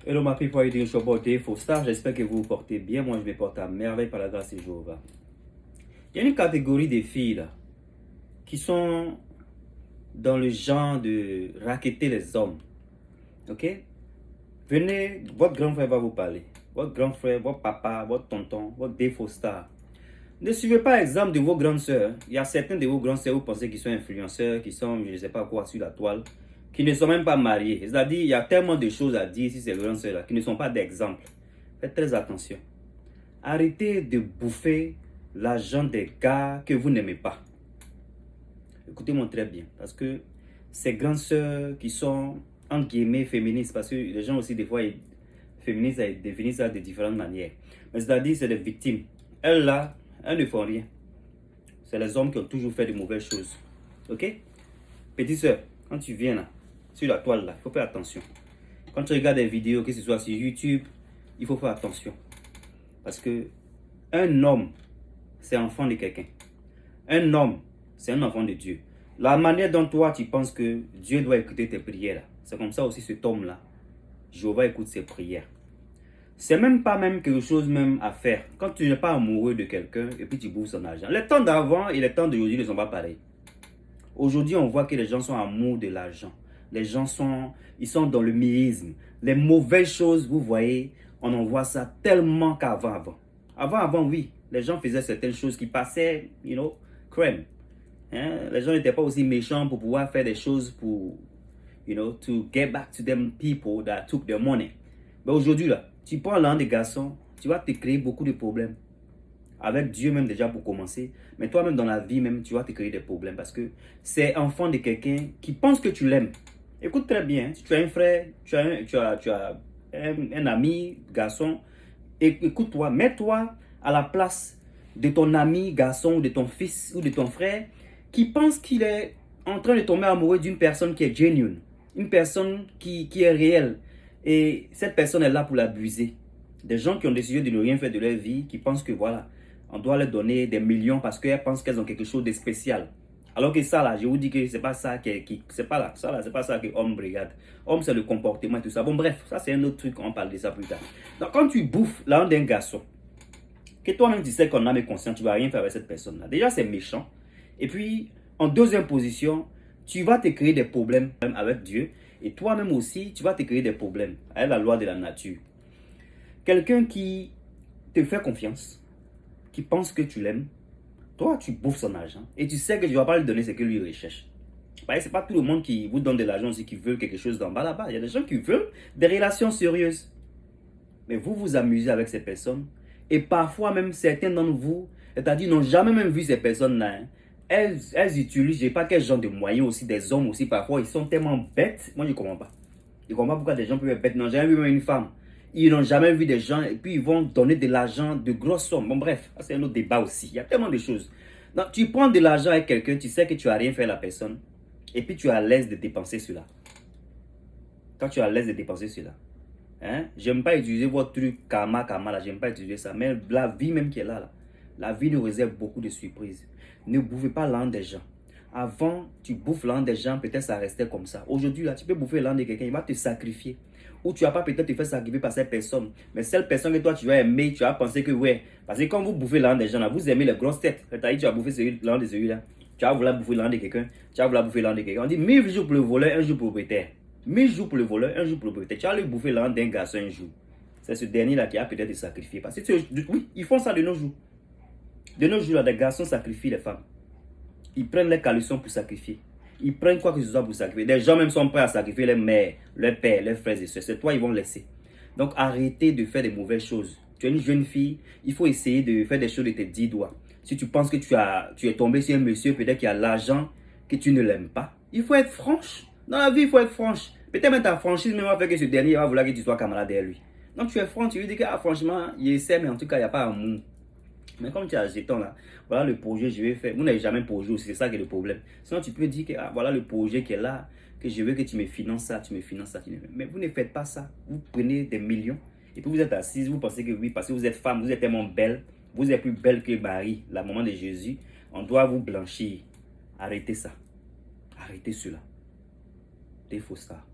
Hello ma people, how you doing? Shoboté, Fostar, j'espère que vous vous portez bien. Moi, je me porte à merveille par la grâce de Jéhovah. Il y a une catégorie de filles là qui sont dans le genre de racketter les hommes. Ok? Venez, votre grand frère va vous parler. Votre grand frère, votre papa, votre tonton, votre défaustar. Ne suivez pas l'exemple de vos grandes sœurs. Il y a certains de vos grandes sœurs, vous pensez qu'ils sont influenceurs, qui sont, je ne sais pas quoi, sur la toile, qui ne sont même pas mariés. C'est-à-dire, il y a tellement de choses à dire sur ces grandes sœurs-là, qui ne sont pas d'exemple. Faites très attention. Arrêtez de bouffer l'argent des gars que vous n'aimez pas. Écoutez-moi très bien, parce que ces grandes sœurs qui sont, entre guillemets, féministes, parce que les gens aussi, des fois, féministes, ils définissent ça de différentes manières. Mais c'est-à-dire, c'est des victimes. Elles, là, elles ne font rien. C'est les hommes qui ont toujours fait de mauvaises choses. Ok? Petite soeur, quand tu viens là, sur la toile là, il faut faire attention. Quand tu regardes des vidéos, que ce soit sur YouTube, il faut faire attention. Parce que un homme, c'est enfant de quelqu'un. Un homme, c'est un enfant de Dieu. La manière dont toi, tu penses que Dieu doit écouter tes prières, c'est comme ça aussi cet homme-là. Jéhovah écoute ses prières. C'est même pas même quelque chose même à faire. Quand tu n'es pas amoureux de quelqu'un et puis tu bouffes son argent. Les temps d'avant et les temps d'aujourd'hui ne sont pas pareils. Aujourd'hui, on voit que les gens sont amoureux de l'argent. Les gens ils sont dans le mirisme. Les mauvaises choses, vous voyez, on en voit ça tellement qu'avant. Avant, oui, les gens faisaient certaines choses qui passaient, crème. Hein? Les gens n'étaient pas aussi méchants pour pouvoir faire des choses pour, to get back to them people that took their money. Mais aujourd'hui, là, tu prends l'un des garçons, tu vas te créer beaucoup de problèmes. Avec Dieu même déjà pour commencer. Mais toi-même dans la vie même, tu vas te créer des problèmes. Parce que c'est enfant de quelqu'un qui pense que tu l'aimes. Écoute très bien. Si tu as un frère, tu as un ami, garçon, écoute-toi, mets-toi à la place de ton ami, garçon, ou de ton fils, ou de ton frère, qui pense qu'il est en train de tomber amoureux d'une personne qui est genuine. Une personne qui est réelle. Et cette personne est là pour l'abuser. Des gens qui ont décidé de ne rien faire de leur vie, qui pensent que voilà, on doit leur donner des millions parce qu'elles pensent qu'elles ont quelque chose de spécial. Alors que ça là, je vous dis que c'est pas ça c'est pas là, ça là, c'est pas ça que homme regarde. Homme c'est le comportement et tout ça. Bon bref, ça c'est un autre truc, on parle de ça plus tard. Donc quand tu bouffes l'âme d'un garçon, que toi-même tu sais qu'on a mes conscience, tu vas rien faire avec cette personne là. Déjà c'est méchant. Et puis en deuxième position, tu vas te créer des problèmes avec Dieu. Et toi-même aussi, tu vas te créer des problèmes avec la loi de la nature. Quelqu'un qui te fait confiance, qui pense que tu l'aimes, toi tu bouffes son argent et tu sais que tu ne vas pas lui donner ce que lui recherche. C'est pas tout le monde qui vous donne de l'argent aussi qui veut quelque chose d'en bas là-bas. Il y a des gens qui veulent des relations sérieuses. Mais vous vous amusez avec ces personnes et parfois même certains d'entre vous, c'est-à-dire n'ont jamais même vu ces personnes-là. Hein. Elles utilisent, je ne sais pas quel genre de moyens aussi, des hommes aussi parfois, ils sont tellement bêtes. Moi je ne comprends pas. Je ne comprends pas pourquoi des gens peuvent être bêtes. Ils n'ont jamais vu même une femme. Ils n'ont jamais vu des gens et puis ils vont donner de l'argent, de grosses sommes. Bon bref, c'est un autre débat aussi. Il y a tellement de choses. Donc tu prends de l'argent avec quelqu'un, tu sais que tu n'as rien fait à la personne et puis tu es à l'aise de dépenser cela. Quand tu es à l'aise de dépenser cela. Hein? J'aime pas utiliser votre truc karma là, j'aime pas utiliser ça. Mais la vie même qui est là, la vie nous réserve beaucoup de surprises. Ne bouffez pas l'âme des gens. Avant, tu bouffes l'âme des gens, peut-être ça restait comme ça. Aujourd'hui, là, tu peux bouffer l'âme de quelqu'un, il va te sacrifier. Ou tu vas pas peut-être te faire sacrifier par cette personne. Mais cette personne que toi tu vas aimer, tu vas penser que ouais. Parce que quand vous bouffez l'âme des gens, là, vous aimez les grosses têtes. C'est-à-dire, tu vas bouffer l'âme de celui-là. Tu vas vouloir bouffer l'âme de quelqu'un. Tu vas vouloir bouffer l'âme de quelqu'un. On dit 1000 jours pour le voleur, un jour pour le propriétaire. 1000 jours pour le voleur, un jour pour le propriétaire. Tu vas aller bouffer l'âme d'un garçon un jour. C'est ce dernier-là qui a peut-être te sacrifier. Parce que oui, ils font ça de nos jours. De nos jours, là, des garçons sacrifient les femmes. Ils prennent les caleçons pour sacrifier. Ils prennent quoi que ce soit pour sacrifier. Des gens même sont prêts à sacrifier les mères, leurs pères, leurs frères et soeurs. C'est toi, ils vont laisser. Donc arrêtez de faire des mauvaises choses. Tu es une jeune fille, il faut essayer de faire des choses de tes 10 doigts. Si tu penses que tu es tombé sur un monsieur, peut-être qui a l'argent, que tu ne l'aimes pas, il faut être franche. Dans la vie, il faut être franche. Peut-être même ta franchise même va faire que ce dernier va vouloir que tu sois camarade derrière lui. Donc tu es franc, tu lui dis que franchement, il essaie, mais en tout cas, il n'y a pas amour. Mais comme tu as jeton là, voilà le projet que je vais faire. Vous n'avez jamais un projet aussi, c'est ça qui est le problème. Sinon, tu peux dire que voilà le projet qui est là, que je veux que tu me finances ça, tu me finances ça. Mais vous ne faites pas ça. Vous prenez des millions et puis vous êtes assise, vous pensez que oui, parce que vous êtes femme, vous êtes tellement belle, vous êtes plus belle que Marie, la maman de Jésus. On doit vous blanchir. Arrêtez ça. Arrêtez cela. Des faux stars.